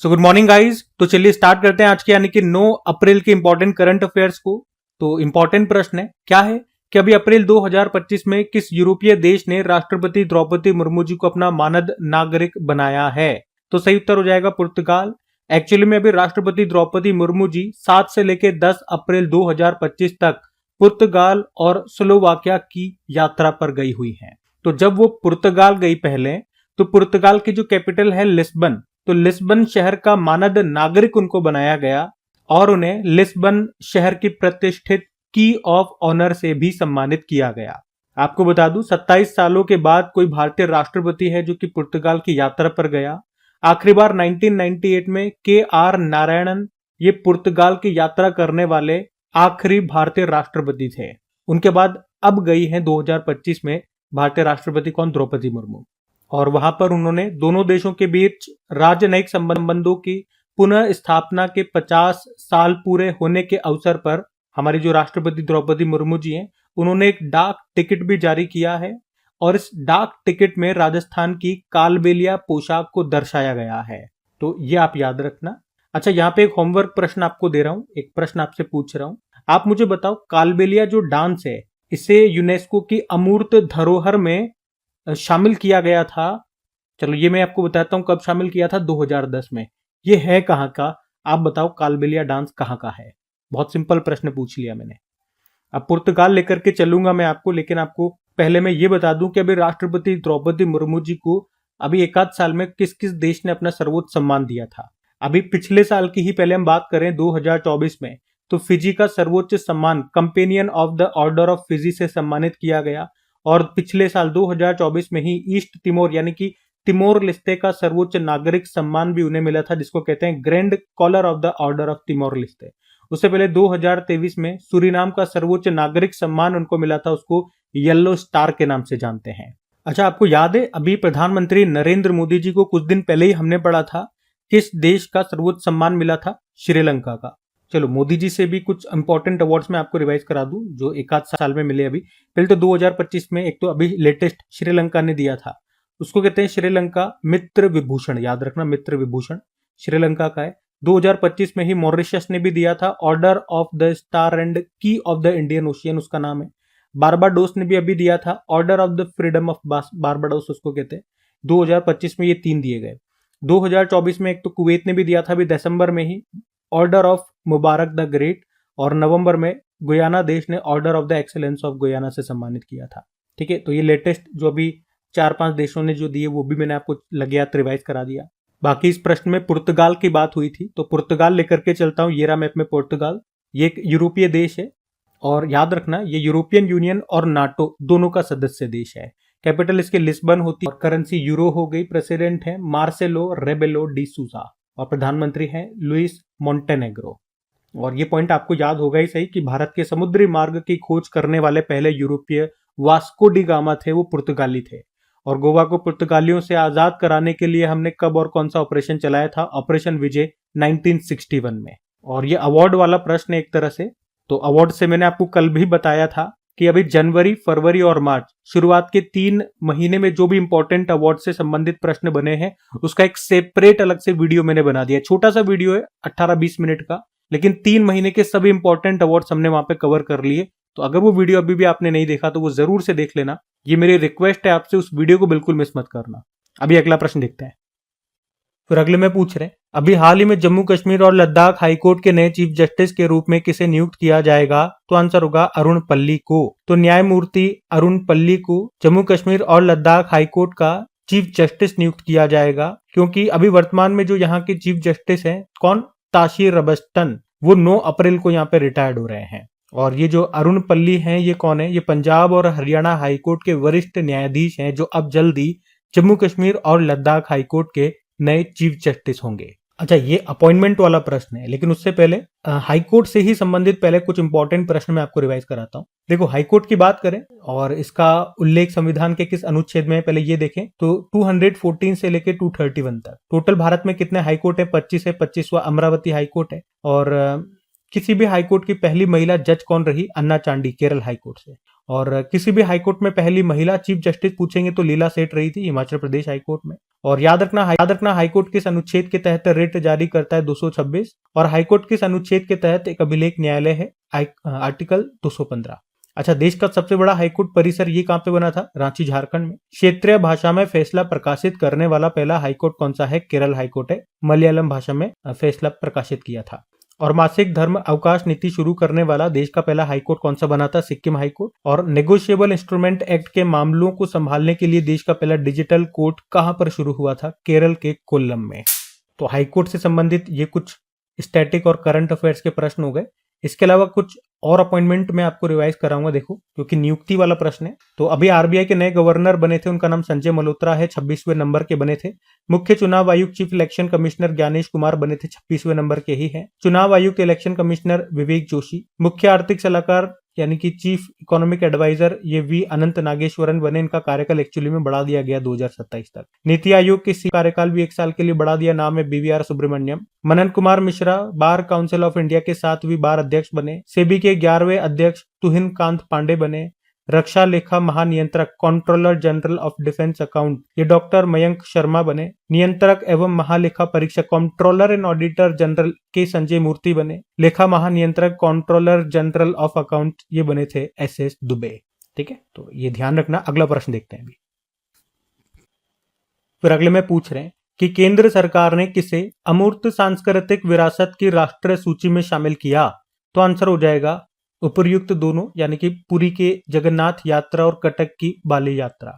So good morning guys. तो चलिए start करते हैं आज के यानी कि 9 अप्रैल के इंपॉर्टेंट करंट अफेयर्स को। तो इंपॉर्टेंट प्रश्न है क्या है कि अभी अप्रैल 2025 में किस यूरोपीय देश ने राष्ट्रपति द्रौपदी मुर्मू जी को अपना मानद नागरिक बनाया है? तो सही उत्तर हो जाएगा पुर्तगाल। एक्चुअली में अभी राष्ट्रपति द्रौपदी मुर्मू जी 7 से लेकर 10 अप्रैल 2025 तक पुर्तगाल और स्लोवाकिया की यात्रा पर गई हुई हैं। तो जब वो पुर्तगाल गई पहले, तो पुर्तगाल की जो कैपिटल है लिस्बन, तो लिस्बन शहर का मानद नागरिक उनको बनाया गया और उन्हें लिस्बन शहर की प्रतिष्ठित की ऑफ ऑनर से भी सम्मानित किया गया। आपको बता दूं 27 सालों के बाद कोई भारतीय राष्ट्रपति है जो कि पुर्तगाल की यात्रा पर गया। आखिरी बार 1998 में के.आर. नारायणन ये पुर्तगाल की यात्रा करने वाले आखिरी भारतीय राष्ट्रपति थे। उनके बाद अब गई है 2025 में भारतीय राष्ट्रपति कौन? द्रौपदी मुर्मू। और वहां पर उन्होंने दोनों देशों के बीच राजनयिक संबंधों की पुनः स्थापना के 50 साल पूरे होने के अवसर पर हमारी जो राष्ट्रपति द्रौपदी मुर्मू जी हैं, उन्होंने एक डाक टिकट भी जारी किया है और इस डाक टिकट में राजस्थान की कालबेलिया पोशाक को दर्शाया गया है। तो ये आप याद रखना। अच्छा, यहाँ पे एक होमवर्क प्रश्न आपको दे रहा हूं, एक प्रश्न आपसे पूछ रहा हूं। आप मुझे बताओ कालबेलिया जो डांस है इसे यूनेस्को की अमूर्त धरोहर में शामिल किया गया था। चलो ये मैं आपको बताता हूं कब शामिल किया था, 2010 में। ये है कहां का? आप बताओ कालबेलिया डांस कहां का है? बहुत सिंपल प्रश्न पूछ लिया मैंने। अब पुर्तगाल लेकर के चलूंगा मैं आपको, लेकिन आपको पहले मैं ये बता दूं कि अभी राष्ट्रपति द्रौपदी मुर्मू जी को अभी एक आध साल में किस किस देश ने अपना सर्वोच्च सम्मान दिया था। अभी पिछले साल की ही पहले हम बात करें 2024 में, तो फिजी का सर्वोच्च सम्मान companion of the order of Fiji से सम्मानित किया गया। और पिछले साल 2024 में ही ईस्ट तिमोर यानी कि तिमोर लिस्ते का सर्वोच्च नागरिक सम्मान भी उन्हें मिला था, जिसको कहते हैं grand collar of the order of Timor Leste. उससे पहले 2023 में सूरीनाम का सर्वोच्च नागरिक सम्मान उनको मिला था, उसको येलो स्टार के नाम से जानते हैं। अच्छा, आपको याद है अभी प्रधानमंत्री नरेंद्र मोदी जी को कुछ दिन पहले ही हमने पढ़ा था किस देश का सर्वोच्च सम्मान मिला था? श्रीलंका का। चलो मोदी जी से भी कुछ इंपॉर्टेंट अवार्ड्स मैं आपको रिवाइज करा दूं जो एक आध साल में मिले अभी। पहले तो 2025 में एक तो अभी लेटेस्ट श्रीलंका ने दिया था, उसको कहते हैं श्रीलंका मित्र विभूषण। याद रखना, मित्र विभूषण श्रीलंका का है। 2025 में ही मॉरिशस ने भी दिया था order of the star and की ऑफ द इंडियन ओशियन, उसका नाम है। बारबाडोस ने भी अभी दिया था order of the freedom of Barbados, उसको कहते हैं। 2025 में ये 3 दिए गए। 2024 में एक तो कुवैत ने भी दिया था अभी दिसंबर में ही order of Mubarak the great, और नवंबर में गुयाना देश ने order of the excellence of Guyana से सम्मानित किया था। ठीक है, तो ये लेटेस्ट जो अभी 4-5 देशों ने जो दिए वो भी मैंने आपको लगे हाथ रिवाइज करा दिया। बाकी इस प्रश्न में पुर्तगाल की बात हुई थी, तो पुर्तगाल लेकर के चलता हूं। ये रहा मैप में पुर्तगाल। ये एक यूरोपीय देश है और याद रखना ये यूरोपियन यूनियन और नाटो दोनों का सदस्य देश है। कैपिटल इसके लिस्बन होती है और करेंसी यूरो हो गई। प्रेसिडेंट है मार्सेलो रेबेलो डी सूजा और प्रधानमंत्री हैं लुइस मोंटेनेग्रो। और ये पॉइंट आपको याद होगा ही सही कि भारत के समुद्री मार्ग की खोज करने वाले पहले यूरोपीय वास्को डी गामा थे, वो पुर्तगाली थे। और गोवा को पुर्तगालियों से आजाद कराने के लिए हमने कब और कौन सा ऑपरेशन चलाया था? ऑपरेशन विजय 1961 में। और ये अवार्ड वाला प्रश्न एक तरह से, तो अवार्ड से मैंने आपको कल भी बताया था कि अभी जनवरी, फरवरी और मार्च शुरुआत के 3 महीने में जो भी इंपॉर्टेंट अवार्ड से संबंधित प्रश्न बने हैं उसका एक सेपरेट अलग से वीडियो मैंने बना दिया। छोटा सा वीडियो है 18-20 मिनट का, लेकिन 3 महीने के सभी इंपॉर्टेंट अवार्ड्स हमने वहां पे कवर कर लिए। तो अगर वो वीडियो अभी भी आपने नहीं देखा तो वो जरूर से देख लेना। ये मेरी रिक्वेस्ट है आपसे, उस वीडियो को बिल्कुल मिस मत करना। अभी अगला प्रश्न देखते हैं। फिर अगले में पूछ रहे हैं अभी हाल ही में जम्मू कश्मीर और लद्दाख हाईकोर्ट के नए चीफ जस्टिस के रूप में किसे नियुक्त किया जाएगा? तो आंसर होगा अरुण पल्ली को। तो न्यायमूर्ति अरुण पल्ली को जम्मू कश्मीर और लद्दाख हाईकोर्ट का चीफ जस्टिस नियुक्त किया जाएगा, क्योंकि अभी वर्तमान में जो यहाँ के चीफ जस्टिस हैं कौन? ताशीर रबस्टन, वो 9 अप्रैल को यहाँ पे रिटायर्ड हो रहे हैं। और ये जो अरुण पल्ली हैं ये कौन है? ये पंजाब और हरियाणा हाईकोर्ट के वरिष्ठ न्यायाधीश हैं जो अब जल्दी जम्मू कश्मीर और लद्दाख हाईकोर्ट के नए चीफ जस्टिस होंगे। अच्छा, ये अपॉइंटमेंट वाला प्रश्न है, लेकिन उससे पहले हाईकोर्ट से ही संबंधित पहले कुछ इंपॉर्टेंट प्रश्न मैं आपको रिवाइज कराता हूँ। देखो हाईकोर्ट की बात करें और इसका उल्लेख संविधान के किस अनुच्छेद में है पहले ये देखें तो 214 से लेके 231 तक। टोटल भारत में कितने हाईकोर्ट है? 25 है। 25वां अमरावती हाईकोर्ट है। और किसी भी हाईकोर्ट की पहली महिला जज कौन रही? अन्ना चांडी, केरल हाईकोर्ट से। और किसी भी हाईकोर्ट में पहली महिला चीफ जस्टिस पूछेंगे तो लीला सेठ रही थी, हिमाचल प्रदेश हाईकोर्ट में। और याद रखना हाईकोर्ट किस अनुच्छेद के तहत रिट जारी करता है? 226। और हाईकोर्ट किस अनुच्छेद के तहत एक अभिलेख न्यायालय है? आर्टिकल 215। अच्छा, देश का सबसे बड़ा हाईकोर्ट परिसर ये कहां पे बना था? रांची, झारखंड में। क्षेत्रीय भाषा में फैसला प्रकाशित करने वाला पहला हाईकोर्ट कौन सा है? केरल हाईकोर्ट है, मलयालम भाषा में फैसला प्रकाशित किया था। और मासिक धर्म अवकाश नीति शुरू करने वाला देश का पहला हाईकोर्ट कौन सा बना था? सिक्किम हाईकोर्ट। और नेगोशिएबल इंस्ट्रूमेंट एक्ट के मामलों को संभालने के लिए देश का पहला डिजिटल कोर्ट कहां पर शुरू हुआ था? केरल के कोल्लम में। तो हाईकोर्ट से संबंधित ये कुछ स्टैटिक और करंट अफेयर्स के प्रश्न हो गए। इसके अलावा कुछ और अपॉइंटमेंट मैं आपको रिवाइज कराऊंगा, देखो, क्योंकि नियुक्ति वाला प्रश्न है। तो अभी आरबीआई के नए गवर्नर बने थे, उनका नाम संजय मल्होत्रा है, 26वें नंबर के बने थे। मुख्य चुनाव आयुक्त chief election commissioner Gyanesh Kumar बने थे, 26वें नंबर के ही हैं। चुनाव आयुक्त इलेक्शन कमिश्नर विवेक जोशी। मुख्य आर्थिक सलाहकार यानी कि चीफ इकोनॉमिक एडवाइजर ये वी अनंत नागेश्वरन बने। इनका कार्यकाल एक्चुअली में बढ़ा दिया गया 2027 तक। नीति आयोग के कार्यकाल भी 1 साल के लिए बढ़ा दिया, नाम है BVR Subrahmanyam. Manan Kumar Mishra Bar Council of India के 7वीं बार अध्यक्ष बने। सेबी के 11वें अध्यक्ष तुहिन कांत पांडे बने। रक्षा लेखा महानियंत्रक controller general of defence account ये डॉक्टर मयंक शर्मा बने। नियंत्रक एवं महालेखा परीक्षक कंट्रोलर एंड ऑडिटर जनरल के संजय मूर्ति बने। लेखा महानियंत्रक कंट्रोलर जनरल ऑफ अकाउंट ये बने थे एस दुबे। ठीक है, तो ये ध्यान रखना। अगला प्रश्न देखते हैं अभी। फिर अगले में पूछ रहे हैं कि केंद्र सरकार ने किसे अमूर्त सांस्कृतिक विरासत की राष्ट्रीय सूची में शामिल किया? तो आंसर हो जाएगा उपर्युक्त दोनों, यानी कि पुरी के जगन्नाथ यात्रा और कटक की बाली यात्रा।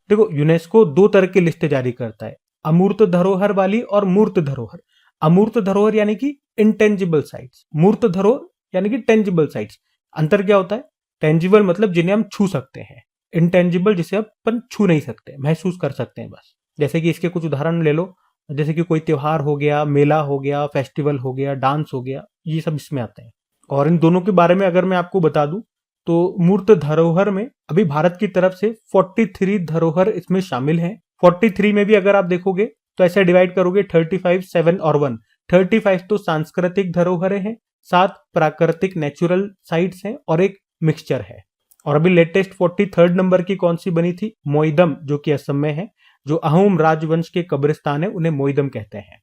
देखो, यूनेस्को 2 तरह की लिस्ट जारी करता है, अमूर्त धरोहर वाली और मूर्त धरोहर। अमूर्त धरोहर यानी कि इंटेंजिबल साइट्स, मूर्त धरोहर यानी कि टेंजिबल साइट्स। अंतर क्या होता है? टेंजिबल मतलब जिन्हें हम छू सकते हैं, इंटेंजिबल जिसे अपन छू नहीं सकते, महसूस कर सकते हैं बस। जैसे कि इसके कुछ उदाहरण ले लो, जैसे कि कोई त्योहार हो गया, मेला हो गया, फेस्टिवल हो गया, डांस हो गया, ये सब इसमें आते हैं। और इन दोनों के बारे में अगर मैं आपको बता दूं तो मूर्त धरोहर में अभी भारत की तरफ से 43 धरोहर इसमें शामिल हैं। 43 में भी अगर आप देखोगे तो ऐसे डिवाइड करोगे 35, 7 और 1। 35 तो सांस्कृतिक धरोहरें हैं, 7 प्राकृतिक नेचुरल साइट्स हैं और एक मिक्सचर है। और अभी लेटेस्ट 43rd नंबर की कौन सी बनी थी? मोइदम, जो कि असम में है। जो अहोम राजवंश के कब्रिस्तान है उन्हें मोइदम कहते हैं।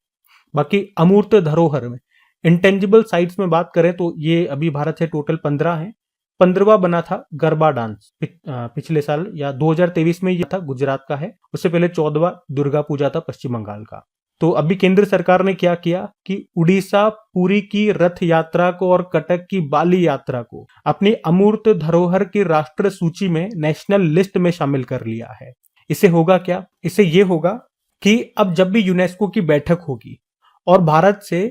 बाकी अमूर्त धरोहर में इंटेंजिबल साइट्स में बात करें तो ये अभी भारत से टोटल 15 है। 15वां बना था गरबा डांस पिछले साल या 2023 में, ये था गुजरात का है। उससे पहले 14वां दुर्गा पूजा था पश्चिम बंगाल का। तो अभी केंद्र सरकार ने क्या किया कि उड़ीसा पुरी की रथ यात्रा को और कटक की बाली यात्रा को अपनी अमूर्त धरोहर की राष्ट्रीय सूची में नेशनल लिस्ट में शामिल कर लिया है। इससे होगा क्या? इससे ये होगा कि अब जब भी यूनेस्को की बैठक होगी और भारत से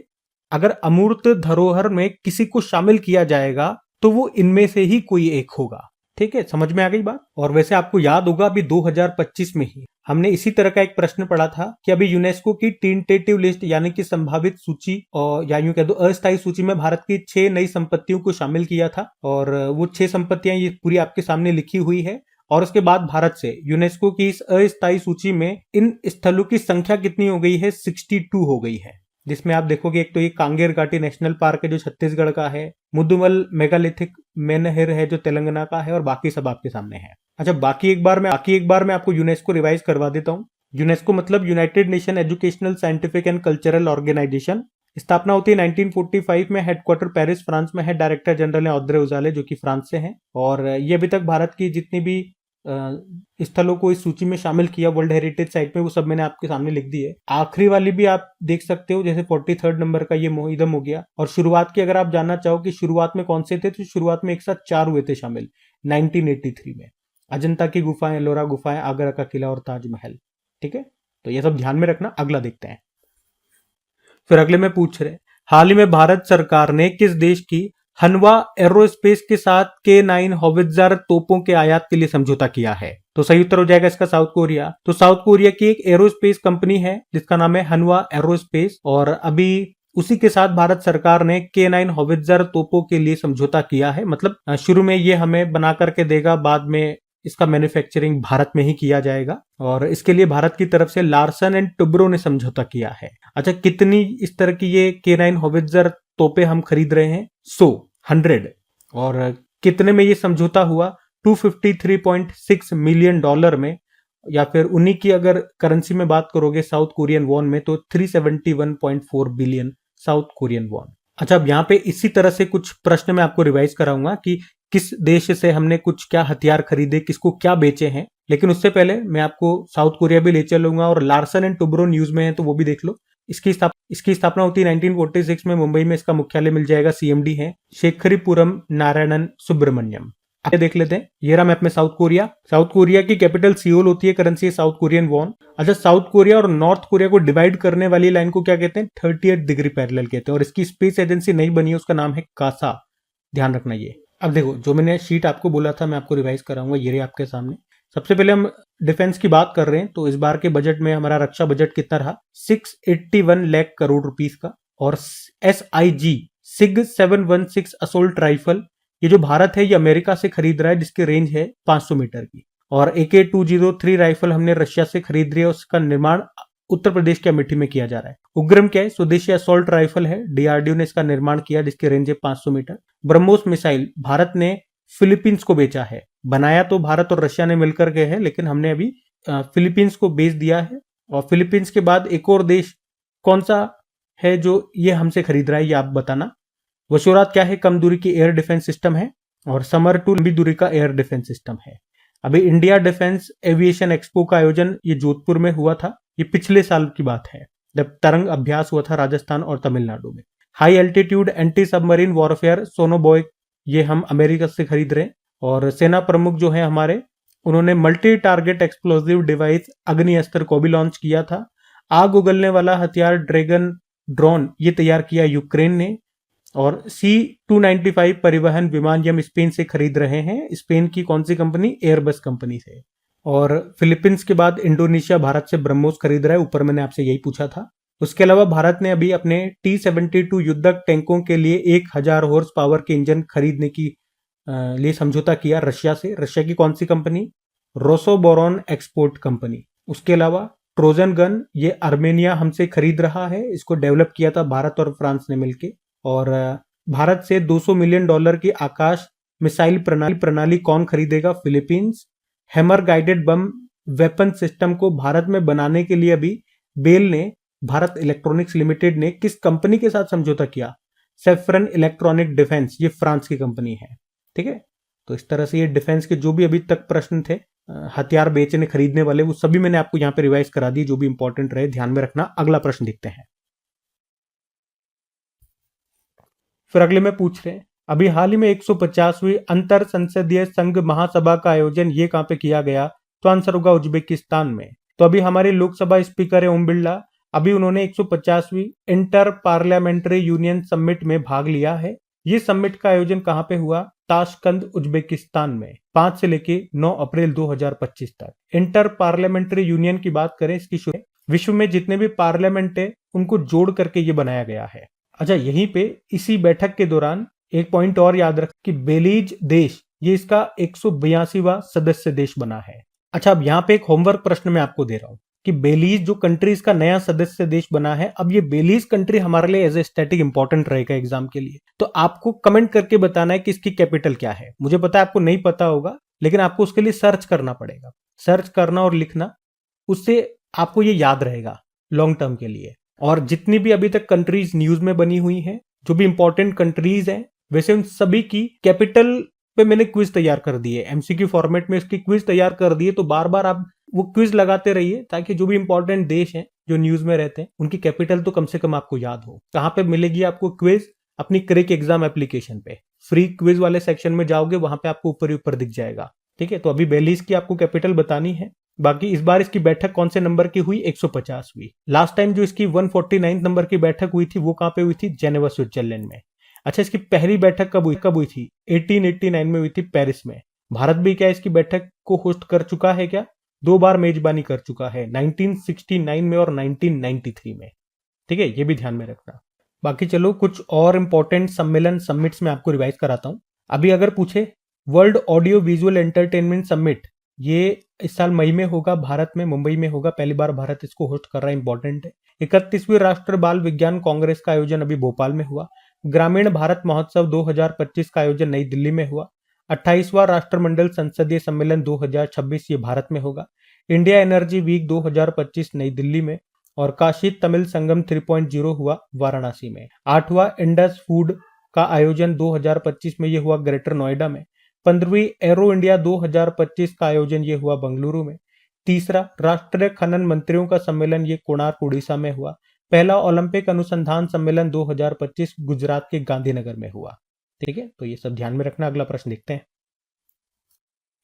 अगर अमूर्त धरोहर में किसी को शामिल किया जाएगा तो वो इनमें से ही कोई एक होगा। ठीक है, समझ में आ गई बात। और वैसे आपको याद होगा अभी 2025 में ही हमने इसी तरह का एक प्रश्न पढ़ा था कि अभी यूनेस्को की टेंटेटिव लिस्ट यानी कि संभावित सूची और या यूं कह दो अस्थायी सूची में भारत की 6 नई संपत्तियों को शामिल किया था। और वो 6 संपत्तियां ये पूरी आपके सामने लिखी हुई है। और उसके बाद भारत से यूनेस्को की इस अस्थायी सूची में इन स्थलों की संख्या कितनी हो गई है? 62 हो गई है। जिसमें आप देखोगे एक तो ये कांगेर घाटी नेशनल पार्क है जो छत्तीसगढ़ का है, मुदुमल मेगालिथिक मेनहिर है जो तेलंगाना का है, और बाकी सब आपके सामने है। अच्छा, बाकी एक बार मैं आपको यूनेस्को रिवाइज करवा देता हूँ। यूनेस्को मतलब United Nation Educational Scientific and Cultural Organisation. स्थापना होती है 1945 में, हेडक्वार्टर पेरिस फ्रांस में है। डायरेक्टर जनरल है ऑद्रे उजाले जो कि फ्रांस से हैं। और ये अभी तक भारत की जितनी भी स्थलों को इस सूची में शामिल किया वर्ल्ड हेरिटेज साइट में, वो सब मैंने आपके सामने लिख दी है। आखिरी वाली भी आप देख सकते हो, जैसे 43rd नंबर का ये मोइदम हो गया। और शुरुआत की अगर आप जानना चाहो कि शुरुआत में कौन से थे, तो शुरुआत में एक साथ 4 हुए थे शामिल 1983 में। अजंता की गुफाएं, एलोरा गुफाएं, आगरा का किला और ताजमहल। ठीक है, तो ये सब ध्यान में रखना। अगला देखते हैं। फिर अगले में पूछ रहे, हाल ही में भारत सरकार ने किस देश की हनवा एरोस्पेस के साथ K9 हॉवित्जर तोपों के आयात के लिए समझौता किया है? तो सही उत्तर हो जाएगा इसका साउथ कोरिया। तो साउथ कोरिया की एक एरोस्पेस कंपनी है जिसका नाम है हनवा एरोस्पेस, और अभी उसी के साथ भारत सरकार ने K9 हॉवित्जर तोपों के लिए समझौता किया है। मतलब शुरू में ये हमें बना करके देगा, बाद में इसका मैन्युफैक्चरिंग भारत में ही किया जाएगा। और इसके लिए भारत की तरफ से लार्सन एंड टुब्रो ने समझौता किया है। अच्छा, कितनी इस तरह की ये K9 हॉवित्जर तोपे हम खरीद रहे हैं? 100। और कितने में ये समझौता हुआ? $253.6 मिलियन में, या फिर उन्हीं की अगर करेंसी में बात करोगे साउथ कोरियन वॉन में तो 371.4 बिलियन साउथ कोरियन वॉन। अच्छा, अब यहाँ पे इसी तरह से कुछ प्रश्न मैं आपको रिवाइज कराऊंगा कि किस देश से हमने कुछ क्या हथियार खरीदे, किसको क्या बेचे हैं। लेकिन उससे पहले मैं आपको साउथ कोरिया भी ले चलूंगा, और लार्सन एंड टुब्रो न्यूज में है तो वो भी देख लो। इसकी स्थापना होती है 1946 में मुंबई में। इसका मुख्यालय मिल जाएगा, सीएमडी है शेखरीपुरम नारायणन सुब्रमण्यम। आगे देख लेते हैं। ये रहा मैप में साउथ कोरिया। साउथ कोरिया की कैपिटल सियोल होती है, करेंसी है साउथ कोरियन वॉन। अच्छा, साउथ कोरिया और नॉर्थ कोरिया को डिवाइड करने वाली लाइन को क्या कहते हैं? 38 डिग्री पैरेलल कहते हैं। और इसकी स्पेस एजेंसी नहीं बनी है, उसका नाम है कासा। ध्यान रखना ये। अब देखो, जो मैंने शीट आपको बोला था मैं आपको रिवाइज कराऊंगा, ये रही आपके सामने। सबसे पहले हम डिफेंस की बात कर रहे हैं तो इस बार के बजट में हमारा रक्षा बजट कितना रहा? 681 लाख करोड़ रुपीस का। और SIG सिग 716 असोल्ट राइफल, ये जो भारत है ये अमेरिका से खरीद रहा है, जिसकी रेंज है 500 मीटर की। और AK-203 राइफल हमने रशिया से खरीद रही है, उसका निर्माण उत्तर प्रदेश के अमेठी में किया जा रहा है। उग्रम क्या है? स्वदेशी असोल्ट राइफल है, DRDO ने इसका निर्माण किया, जिसकी रेंज है 500 मीटर। ब्रह्मोस मिसाइल भारत ने फिलीपींस को बेचा है। बनाया तो भारत और रशिया ने मिलकर के है, लेकिन हमने अभी फिलीपींस को बेच दिया है। और फिलीपींस के बाद एक और देश कौन सा है जो ये हमसे खरीद रहा है, ये आप बताना। वशोरात क्या है? कम दूरी की एयर डिफेंस सिस्टम है। और समर 2 लंबी दूरी का एयर डिफेंस सिस्टम है। अभी इंडिया डिफेंस एविएशन एक्सपो का आयोजन ये जोधपुर में हुआ था। ये पिछले साल की बात है, जब तरंग अभ्यास हुआ था राजस्थान और तमिलनाडु में। High altitude anti submarine warfare sonobuoy, ये हम अमेरिका से खरीद रहे हैं। और सेना प्रमुख जो है हमारे, उन्होंने मल्टी टारगेट एक्सप्लोसिव डिवाइस अग्नि अस्त्र को भी लॉन्च किया था। आग उगलने वाला हथियार ड्रैगन ड्रोन ये तैयार किया यूक्रेन ने। और C-295 परिवहन विमान हम स्पेन से खरीद रहे हैं। स्पेन की कौन सी कंपनी? एयरबस कंपनी से। और फिलीपींस के बाद इंडोनेशिया भारत से ब्रह्मोस खरीद रहा है, ऊपर मैंने आपसे यही पूछा था। उसके अलावा भारत ने अभी अपने T-72 युद्धक टैंकों के लिए 1000 हॉर्स पावर के इंजन खरीदने की लिए समझौता किया रशिया से। रशिया की कौन सी कंपनी? Rosoboron export company. उसके अलावा ट्रोजन गन, ये आर्मेनिया हमसे खरीद रहा है। इसको डेवलप किया था भारत और फ्रांस ने मिलकर। और भारत से $200 मिलियन की आकाश मिसाइल प्रणाली कौन खरीदेगा? Philippines. Hammer guided bomb weapon system को भारत में बनाने के लिए अभी बेल ने, भारत इलेक्ट्रॉनिक्स लिमिटेड ने किस कंपनी के साथ समझौता किया? सेफ्रन इलेक्ट्रॉनिक डिफेंस, ये फ्रांस की कंपनी है। ठीक है, तो इस तरह से ये डिफेंस के जो भी अभी तक प्रश्न थे हथियार बेचने खरीदने वाले, वो सभी मैंने आपको यहाँ पे रिवाइज करा दी, जो भी इंपॉर्टेंट रहे ध्यान में रखना। अगला प्रश्न देखते हैं। फिर अगले में पूछ रहे हैं, अभी हाल ही में 150वीं अंतर संसदीय संघ महासभा का आयोजन ये कहां पे किया गया? तो आंसर होगा उज्बेकिस्तान में। तो अभी हमारे लोकसभा स्पीकर है ओम बिरला, अभी उन्होंने 150वीं इंटर पार्लियामेंट्री यूनियन समिट में भाग लिया है। ये समिट का आयोजन कहां पे हुआ? ताशकंद उज्बेकिस्तान में, 5 से लेके 9 अप्रैल 2025 तक। इंटर पार्लियामेंट्री यूनियन की बात करें, इसकी शुरू विश्व में जितने भी पार्लियामेंट है उनको जोड़ करके ये बनाया गया है। अच्छा, यहीं पे इसी बैठक के दौरान एक पॉइंट और याद रख कि बेलीज देश ये इसका 182वां सदस्य देश बना है। अच्छा, अब यहाँ पे एक होमवर्क प्रश्न मैं आपको दे रहा हूँ कि बेलीज जो कंट्री इसका नया सदस्य देश बना है, अब ये बेलीज कंट्री हमारे लिए एज ए स्टैटिक इंपॉर्टेंट रहेगा एग्जाम के लिए। तो आपको कमेंट करके बताना है कि इसकी कैपिटल क्या है। मुझे पता है आपको नहीं पता होगा, लेकिन आपको उसके लिए सर्च करना पड़ेगा। सर्च करना और लिखना, उससे आपको ये याद रहेगा लॉन्ग टर्म के लिए। और जितनी भी अभी तक कंट्रीज न्यूज में बनी हुई हैं, जो भी इंपॉर्टेंट कंट्रीज हैं, वैसे उन सभी की कैपिटल पे मैंने क्विज तैयार कर दी है। MCQ फॉर्मेट में इसकी क्विज तैयार कर दी है, तो बार बार आप वो क्विज लगाते रहिए, ताकि जो भी इंपॉर्टेंट देश हैं जो न्यूज में रहते हैं उनकी कैपिटल तो कम से कम आपको याद हो। कहां पे मिलेगी आपको क्विज? अपनी क्रिक एग्जाम एप्लीकेशन पे फ्री क्विज वाले सेक्शन में जाओगे, वहां पे आपको ऊपर ही ऊपर दिख जाएगा। ठीक है, तो अभी बेलीज की आपको कैपिटल बतानी है। बाकी इस बार इसकी बैठक कौन से नंबर की हुई? 150वीं। लास्ट टाइम जो इसकी 149 नंबर की बैठक हुई थी वो कहां पे हुई थी? जेनेवा स्विट्जरलैंड में। अच्छा, इसकी पहली बैठक कब हुई थी? 1889 में हुई थी, पेरिस में। भारत भी क्या इसकी बैठक को होस्ट कर चुका है? क्या 2 बार मेजबानी कर चुका है, 1969 में और 1993 में। ठीक है, ये भी ध्यान में रखना। बाकी चलो कुछ और इंपॉर्टेंट सम्मेलन समिट्स में आपको रिवाइज कराता हूं। अभी अगर पूछे world audio visual entertainment summit, ये इस साल मई में होगा, भारत में मुंबई में होगा। पहली बार भारत इसको होस्ट कर रहा है, इंपॉर्टेंट है। 31वीं राष्ट्रीय बाल विज्ञान कांग्रेस का आयोजन अभी भोपाल में हुआ। ग्रामीण भारत महोत्सव 2025 का आयोजन नई दिल्ली में हुआ। 28वां राष्ट्रमंडल संसदीय सम्मेलन 2026 ये भारत में होगा। इंडिया एनर्जी वीक 2025 नई दिल्ली में। और काशी तमिल संगम 3.0 हुआ वाराणसी में। 8वां इंडस फूड का आयोजन 2025 में ये हुआ ग्रेटर नोएडा में। 15वीं एरो इंडिया 2025 का आयोजन ये हुआ बेंगलुरु में। तीसरा राष्ट्रीय खनन मंत्रियों का सम्मेलन ये कोणार्क उड़ीसा में हुआ। पहला ओलंपिक अनुसंधान सम्मेलन 2025 गुजरात के गांधीनगर में हुआ। ठीक है, तो ये सब ध्यान में रखना। अगला प्रश्न देखते हैं।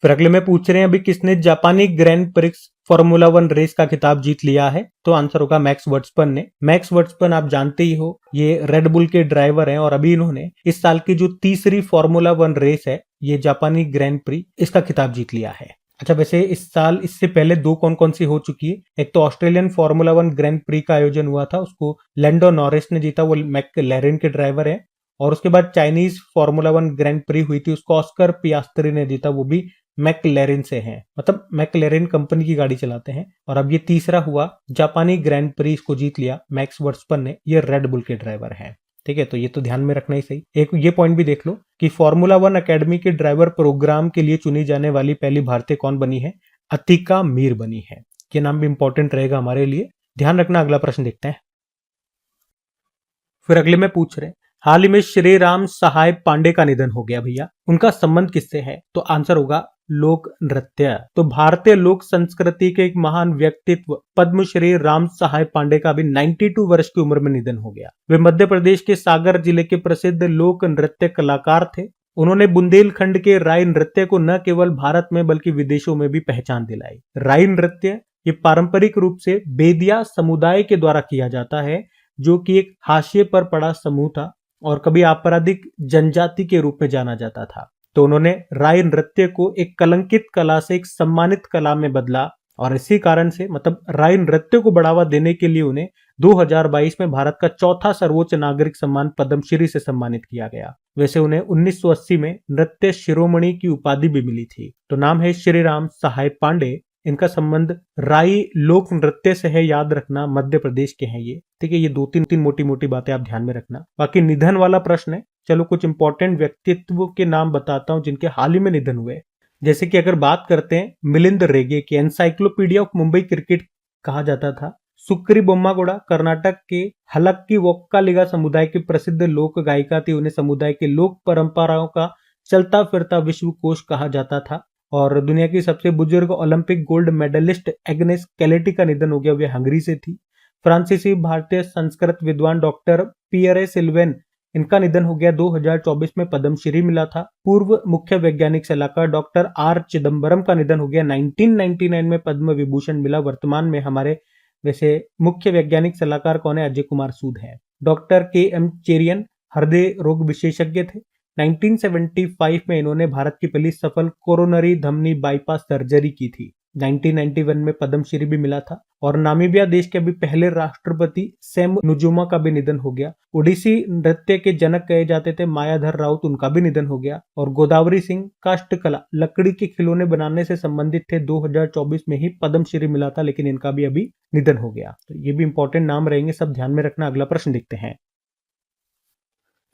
फिर अगले में पूछ रहे हैं अभी किसने जापानी ग्रैंड प्रिक्स फॉर्मूला 1 रेस का खिताब जीत लिया है, तो आंसर होगा मैक्स वर्स्टपन ने। मैक्स वर्स्टपन आप जानते ही हो, ये रेड बुल के ड्राइवर हैं और अभी इन्होंने इस साल की जो तीसरी फॉर्मूला 1 रेस है, ये जापानी ग्रैंड प्री, इसका खिताब जीत लिया है। अच्छा, वैसे इस साल इससे पहले दो कौन कौन सी हो चुकी है। एक तो ऑस्ट्रेलियन फॉर्मूला 1 ग्रैंड प्री का आयोजन हुआ था, उसको लैंडो नॉरिस ने जीता, वो मैकलैरेन के ड्राइवर है। और उसके बाद चाइनीज फॉर्मूला 1 ग्रैंड प्री हुई थी, उसको ऑस्कर पियास्त्री ने जीता, वो भी मैकलैरेन से हैं, मतलब मैकलैरेन कंपनी की गाड़ी चलाते हैं। और अब ये तीसरा हुआ जापानी ग्रैंड प्री, इसको जीत लिया मैक्स वर्स्टपन ने, ये रेड बुल के ड्राइवर हैं। ठीक है, तो ये तो ध्यान में रखना ही सही। एक ये पॉइंट भी देख लो कि फॉर्मूला 1 अकेडमी के ड्राइवर प्रोग्राम के लिए चुनी जाने वाली पहली भारतीय कौन बनी है, अतिका मीर बनी है। ये नाम भी इंपॉर्टेंट रहेगा हमारे लिए, ध्यान रखना। अगला प्रश्न देखते हैं। फिर अगले में पूछ रहे हैं हाल ही में श्री राम सहाय पांडे का निधन हो गया भैया, उनका संबंध किससे है, तो आंसर होगा लोक नृत्य। तो भारतीय लोक संस्कृति के एक महान व्यक्तित्व पद्मश्री राम सहाय पांडे का भी 92 वर्ष की उम्र में निधन हो गया। वे मध्य प्रदेश के सागर जिले के प्रसिद्ध लोक नृत्य कलाकार थे। उन्होंने बुंदेलखंड के राई नृत्य को न केवल भारत में बल्कि विदेशों में भी पहचान दिलाई। राई नृत्य ये पारंपरिक रूप से बेदिया समुदाय के द्वारा किया जाता है, जो कि एक हाशिए पर पड़ा समूह था और कभी आपराधिक जनजाति के रूप में जाना जाता था। तो उन्होंने राय नृत्य को एक कलंकित कला से एक सम्मानित कला में बदला और इसी कारण से मतलब राय नृत्य को बढ़ावा देने के लिए उन्हें 2022 में भारत का चौथा सर्वोच्च नागरिक सम्मान पद्मश्री से सम्मानित किया गया। वैसे उन्हें 1980 में नृत्य शिरोमणि की उपाधि भी मिली थी। तो नाम है श्री राम सहाय पांडे। इनका संबंध राई लोक नृत्य से है, याद रखना, मध्य प्रदेश के हैं ये। ठीक है, ये दो तीन मोटी मोटी बातें आप ध्यान में रखना। बाकी निधन वाला प्रश्न है, चलो कुछ इंपॉर्टेंट व्यक्तित्व के नाम बताता हूं जिनके हाल ही में निधन हुए। जैसे कि अगर बात करते हैं मिलिंद रेगे की, एनसाइक्लोपीडिया ऑफ मुंबई क्रिकेट कहा जाता था। सुक्री बोम्मागोड़ा कर्नाटक के हलक्की वोक्कालिगा समुदाय की प्रसिद्ध लोक गायिका थी। उन्हें समुदाय के लोक परंपराओं का चलता फिरता विश्व कोश कहा जाता था। और दुनिया की सबसे बुजुर्ग ओलंपिक गोल्ड मेडलिस्ट एग्नेस कैलेटी का निधन हो गया, वे हंगरी से थी। फ्रांसीसी भारतीय संस्कृत विद्वान डॉक्टर पियरे सिल्वेन, इनका निधन हो गया, 2024 में पद्मश्री मिला था। पूर्व मुख्य वैज्ञानिक सलाहकार डॉक्टर आर चिदम्बरम का निधन हो गया, 1999 में पद्म विभूषण मिला। वर्तमान में हमारे वैसे मुख्य वैज्ञानिक सलाहकार कौन है, अजय कुमार सूद है। डॉक्टर के एम चेरियन हृदय रोग विशेषज्ञ थे। 1975 में इन्होंने भारत की पहली सफल कोरोनरी धमनी बाईपास सर्जरी की थी। 1991 में पद्मश्री भी मिला था। और नामीबिया देश के अभी पहले राष्ट्रपति सैम नुजुमा का भी निधन हो गया। ओडिसी नृत्य के जनक कहे जाते थे मायाधर राउत, उनका भी निधन हो गया। और गोदावरी सिंह काष्ठकला लकड़ी के खिलौने बनाने से संबंधित थे, 2024 में ही पद्मश्री मिला था, लेकिन इनका भी अभी निधन हो गया। तो ये भी इंपॉर्टेंट नाम रहेंगे, सब ध्यान में रखना। अगला प्रश्न देखते हैं।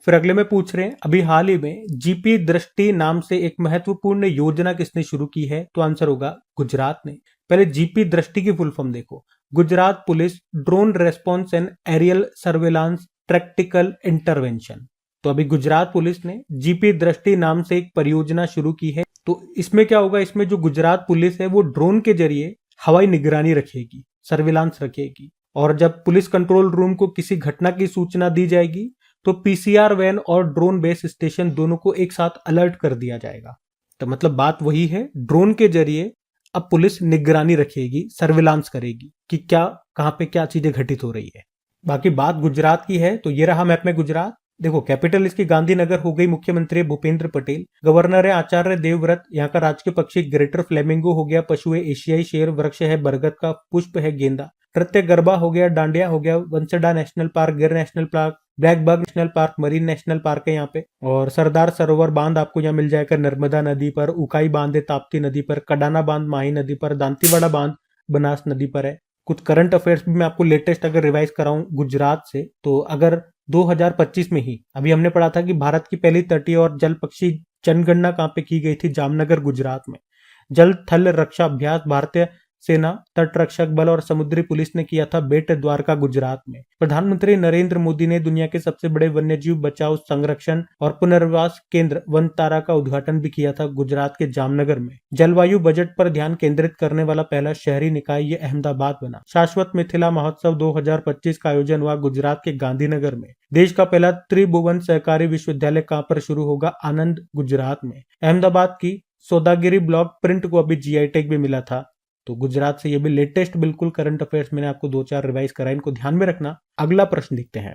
फिर अगले में पूछ रहे हैं अभी हाल ही में जीपी दृष्टि नाम से एक महत्वपूर्ण योजना किसने शुरू की है, तो आंसर होगा गुजरात ने। पहले जीपी दृष्टि की फुल फॉर्म देखो, Gujarat police drone response and aerial surveillance tactical intervention. तो अभी गुजरात पुलिस ने जीपी दृष्टि नाम से एक परियोजना शुरू की है। तो इसमें क्या होगा, इसमें जो गुजरात पुलिस है वो ड्रोन के जरिए हवाई निगरानी रखेगी, सर्विलांस रखेगी। और जब पुलिस कंट्रोल रूम को किसी घटना की सूचना दी जाएगी तो पीसीआर वैन और ड्रोन बेस स्टेशन दोनों को एक साथ अलर्ट कर दिया जाएगा। तो मतलब बात वही है, ड्रोन के जरिए अब पुलिस निगरानी रखेगी, सर्विलांस करेगी कि क्या कहां पे क्या चीजें घटित हो रही है। बाकी बात गुजरात की है तो ये रहा मैप में गुजरात। देखो कैपिटल इसकी गांधीनगर हो गई, मुख्यमंत्री भूपेंद्र पटेल, गवर्नर है आचार्य देवव्रत, यहाँ का राजकीय पक्षी ग्रेटर फ्लेमिंगो हो गया, पशु है एशियाई शेर, वृक्ष है बरगद का, पुष्प है गेंदा, नृत्य गरबा हो गया, डांडिया हो गया, वंसडा नेशनल पार्क, गिर national park, black bug national park, marine national park है यहाँ पे। और सरदार सरोवर बांध आपको यहाँ मिल जाएगा नर्मदा नदी पर, उकाई बांध है ताप्ती नदी पर, कडाना बांध माही नदी पर, दांतीवाड़ा बांध बनास नदी पर है। कुछ करंट अफेयर्स भी मैं आपको लेटेस्ट अगर रिवाइज कराऊं गुजरात से, तो अगर 2025 में ही। अभी हमने पढ़ा था कि भारत की पहली तटीय और जल पक्षी जनगणना कहाँ पे की गई थी, जामनगर गुजरात में। जल थल रक्षा अभ्यास भारतीय सेना, तट रक्षक बल और समुद्री पुलिस ने किया था बेट द्वारका गुजरात में। प्रधानमंत्री नरेंद्र मोदी ने दुनिया के सबसे बड़े वन्यजीव बचाव, संरक्षण और पुनर्वास केंद्र वनतारा का उद्घाटन भी किया था गुजरात के जामनगर में। जलवायु बजट पर ध्यान केंद्रित करने वाला पहला शहरी निकाय ये अहमदाबाद बना। शाश्वत मिथिला महोत्सव 2025 का आयोजन हुआ गुजरात के गांधीनगर में। देश का पहला त्रिभुवन सहकारी विश्वविद्यालय कहाँ पर शुरू होगा, आनंद गुजरात में। अहमदाबाद की सौदागिरी ब्लॉक प्रिंट को अभी जीआई टैग भी मिला था। तो गुजरात से ये भी लेटेस्ट बिल्कुल करंट अफेयर्स मैंने आपको 2-4 रिवाइज कराए, इनको ध्यान में रखना। अगला प्रश्न देखते हैं।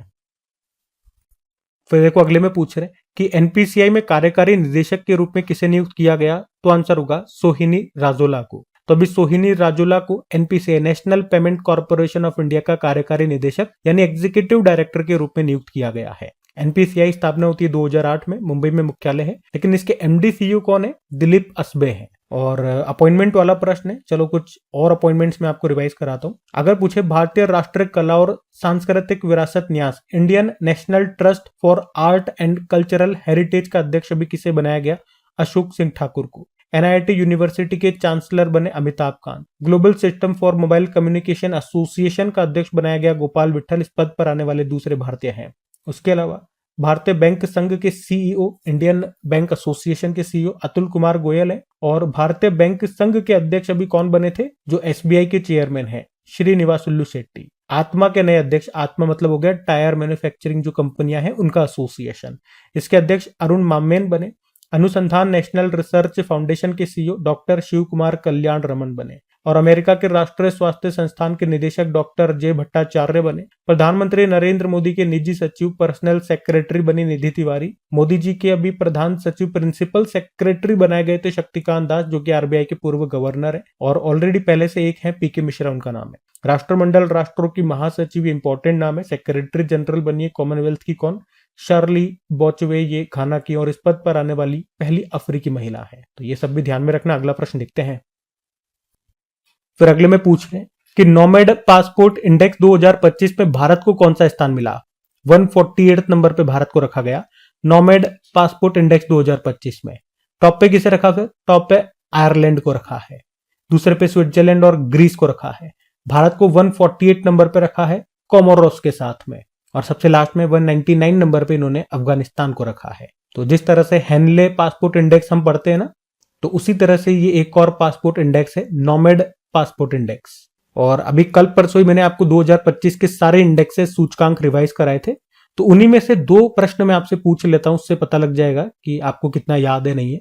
फिर देखो अगले में पूछ रहे कि एनपीसीआई में कार्यकारी निदेशक के रूप में किसे नियुक्त किया गया, तो आंसर होगा सोहिनी राजोला को। तो अभी सोहिनी राजोला को NPCI, national payment corporation of India का कार्यकारी निदेशक यानी एग्जीक्यूटिव डायरेक्टर के रूप में नियुक्त किया गया है। एनपीसीआई स्थापना होती है 2008 में, मुंबई में मुख्यालय है, लेकिन इसके एमडी सीईओ कौन है, दिलीप असबे हैं। और अपॉइंटमेंट वाला प्रश्न है, चलो कुछ और अपॉइंटमेंट्स में आपको रिवाइज कराता हूं। अगर पूछे भारतीय राष्ट्रीय कला और सांस्कृतिक विरासत न्यास, Indian national trust for art and cultural heritage का अध्यक्ष अभी किसे बनाया गया, अशोक सिंह ठाकुर को। एनआईटी यूनिवर्सिटी के चांसलर बने Amitabh Kant. Global system for mobile communication association का अध्यक्ष बनाया गया गोपाल विठल, इस पद पर आने वाले दूसरे भारतीय हैं। उसके अलावा भारतीय बैंक संघ के सीईओ, इंडियन बैंक एसोसिएशन के सीईओ अतुल कुमार गोयल है। और भारतीय बैंक संघ के अध्यक्ष अभी कौन बने थे, जो एसबीआई के चेयरमैन है, श्रीनिवासुलु शेट्टी। आत्मा के नए अध्यक्ष, आत्मा मतलब हो गया टायर मैन्युफैक्चरिंग जो कंपनियां हैं उनका एसोसिएशन, इसके अध्यक्ष अरुण मामेन बने। अनुसंधान नेशनल रिसर्च फाउंडेशन के सीईओ डॉक्टर शिव कुमार कल्याण रमन बने। और अमेरिका के राष्ट्रीय स्वास्थ्य संस्थान के निदेशक डॉक्टर जे भट्टाचार्य बने। प्रधानमंत्री नरेंद्र मोदी के निजी सचिव, पर्सनल सेक्रेटरी बनी निधि तिवारी। मोदी जी के अभी प्रधान सचिव, प्रिंसिपल सेक्रेटरी बनाए गए थे शक्तिकांत दास, जो कि आरबीआई के पूर्व गवर्नर है और ऑलरेडी पहले से एक है, पीके मिश्रा उनका नाम है। राष्ट्रमंडल राष्ट्रों की महासचिव, इंपॉर्टेंट नाम है। सेक्रेटरी जनरल बनी है कॉमनवेल्थ की कौन, शर्ली बॉचवे, ये घाना की, और इस पद पर आने वाली पहली अफ्रीकी महिला है। तो ये सब भी ध्यान में रखना। अगला प्रश्न देखते हैं। फिर अगले में पूछ रहे हैं कि नोमैड पासपोर्ट इंडेक्स 2025 में भारत को कौन सा स्थान मिला। 148 नंबर पे भारत को रखा गया नोमैड पासपोर्ट इंडेक्स 2025 में। टॉप पे किसे रखा, फिर टॉप पे आयरलैंड को रखा है, दूसरे पे स्विट्जरलैंड और ग्रीस को रखा है। भारत को 148 नंबर पे रखा है कोमोरोस के साथ में, और सबसे लास्ट में 199 नंबर पे इन्होंने अफगानिस्तान को रखा है। तो जिस तरह से हेनले पासपोर्ट इंडेक्स हम पढ़ते हैं ना, तो उसी तरह से ये एक और पासपोर्ट इंडेक्स है, नोमैड पासपोर्ट इंडेक्स। और अभी कल परसों ही मैंने आपको 2025 के सारे इंडेक्सेस, सूचकांक रिवाइज कराए थे, तो उन्हीं में से 2 प्रश्न मैं आपसे पूछ लेता हूं, उससे पता लग जाएगा कि आपको कितना याद है नहीं है।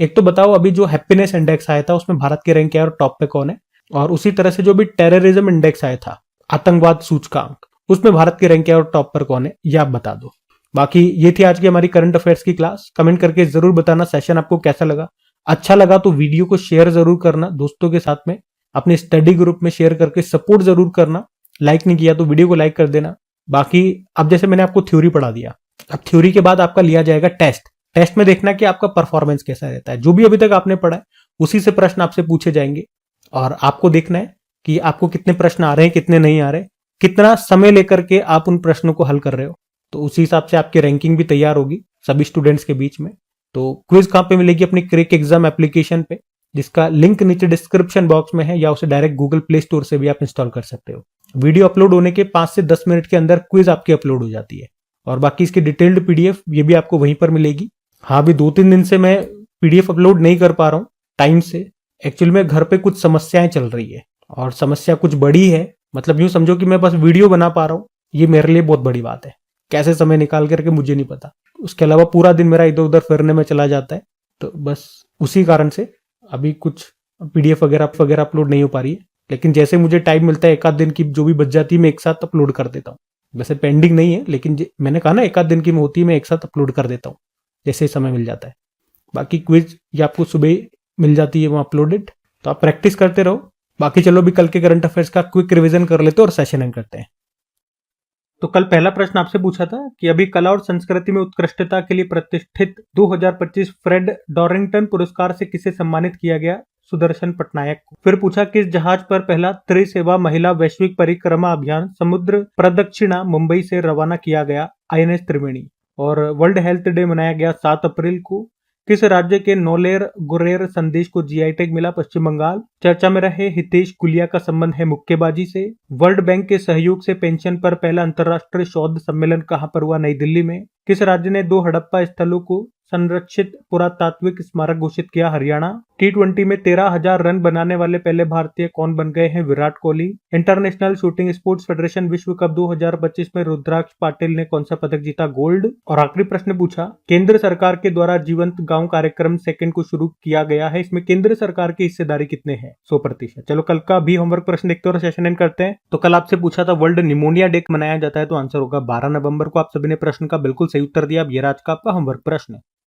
एक तो बताओ, अभी जो हैप्पीनेस इंडेक्स आया था उसमें भारत की रैंक क्या है और टॉप पे कौन है। और उसी तरह से जो भी टेररिज्म इंडेक्स आया था, आतंकवाद सूचकांक, उसमें भारत की रैंक क्या है और टॉप पर कौन है, ये आप बता दो। बाकी ये थी आज की हमारी करंट अफेयर्स की क्लास। कमेंट करके जरूर बताना सेशन आपको कैसा लगा। अच्छा लगा तो वीडियो को शेयर जरूर करना दोस्तों के साथ में, अपने स्टडी ग्रुप में शेयर करके सपोर्ट जरूर करना। लाइक नहीं किया तो वीडियो को लाइक कर देना। बाकी अब जैसे मैंने आपको थ्योरी पढ़ा दिया, अब थ्योरी के बाद आपका लिया जाएगा टेस्ट। टेस्ट में देखना कि आपका परफॉर्मेंस कैसा रहता है। जो भी अभी तक आपने पढ़ा है उसी से प्रश्न आपसे पूछे जाएंगे, और आपको देखना है कि आपको कितने प्रश्न आ रहे हैं, कितने नहीं आ रहे, कितना समय लेकर के आप उन प्रश्नों को हल कर रहे हो। तो उसी हिसाब से आपकी रैंकिंग भी तैयार होगी सभी स्टूडेंट्स के बीच में। तो क्विज कहां पे मिलेगी, अपनी क्रिक एग्जाम एप्लीकेशन पे, जिसका लिंक नीचे डिस्क्रिप्शन बॉक्स में है, या उसे डायरेक्ट गूगल प्ले स्टोर से भी आप इंस्टॉल कर सकते हो। वीडियो अपलोड होने के 5 से 10 मिनट के अंदर क्विज आपकी अपलोड हो जाती है, और बाकी इसकी डिटेल्ड पीडीएफ ये भी आपको वहीं पर मिलेगी। हाँ, अभी 2-3 दिन से मैं पीडीएफ अपलोड नहीं कर पा रहा हूँ टाइम से। एक्चुअली में घर पे कुछ समस्याएं चल रही है, और समस्या कुछ बड़ी है, मतलब यूं समझो कि मैं बस वीडियो बना पा रहा हूँ, ये मेरे लिए बहुत बड़ी बात है। कैसे समय निकाल करके मुझे नहीं पता। उसके अलावा पूरा दिन मेरा इधर उधर फिरने में चला जाता है, तो बस उसी कारण से अभी कुछ पीडीएफ वगैरह अपलोड नहीं हो पा रही है। लेकिन जैसे मुझे टाइम मिलता है, 1 आध दिन की जो भी बच जाती है मैं एक साथ अपलोड कर देता हूँ। वैसे पेंडिंग नहीं है, लेकिन मैंने कहा ना 1 आध दिन की होती है, मैं एक साथ अपलोड कर देता हूँ जैसे समय मिल जाता है। बाकी क्विज ये आपको सुबह मिल जाती है वो अपलोडेड, तो आप प्रैक्टिस करते रहो। बाकी चलो अभी कल के करंट अफेयर्स का क्विक रिवीजन कर लेते हैं और सेशन एंड करते हैं। तो कल पहला प्रश्न आपसे पूछा था कि अभी कला और संस्कृति में उत्कृष्टता के लिए प्रतिष्ठित 2025 फ्रेड डॉरिंगटन पुरस्कार से किसे सम्मानित किया गया, सुदर्शन पटनायक को। फिर पूछा किस जहाज पर पहला त्रिसेवा महिला वैश्विक परिक्रमा अभियान समुद्र प्रदक्षिणा मुंबई से रवाना किया गया, INS त्रिवेणी। और वर्ल्ड हेल्थ डे मनाया गया 7 अप्रैल को। किस राज्य के नोलेर गुरेर संदेश को जीआई टैग मिला? पश्चिम बंगाल। चर्चा में रहे हितेश गुलिया का संबंध है मुक्केबाजी से। वर्ल्ड बैंक के सहयोग से पेंशन पर पहला अंतर्राष्ट्रीय शोध सम्मेलन कहां पर हुआ? नई दिल्ली में। किस राज्य ने 2 हड़प्पा स्थलों को संरक्षित पुरातात्विक स्मारक घोषित किया? हरियाणा। T20 में 13,000 रन बनाने वाले पहले भारतीय कौन बन गए हैं? Virat Kohli. International shooting sports federation विश्व कप 2025 में रुद्राक्ष पाटिल ने कौन सा पदक जीता? गोल्ड। और आखिरी प्रश्न पूछा, केंद्र सरकार के द्वारा जीवंत गांव कार्यक्रम सेकंड को शुरू किया गया है, इसमें केंद्र सरकार की हिस्सेदारी कितने हैं? 100%। चलो कल का भी होमवर्क प्रश्न देखते हैं और सेशन एंड करते हैं। तो कल आपसे पूछा था वर्ल्ड निमोनिया डे मनाया जाता है, तो आंसर होगा 12 नवंबर को। आप सभी ने प्रश्न का बिल्कुल सही उत्तर दिया। अब ये आज का आपका होमवर्क प्रश्न है।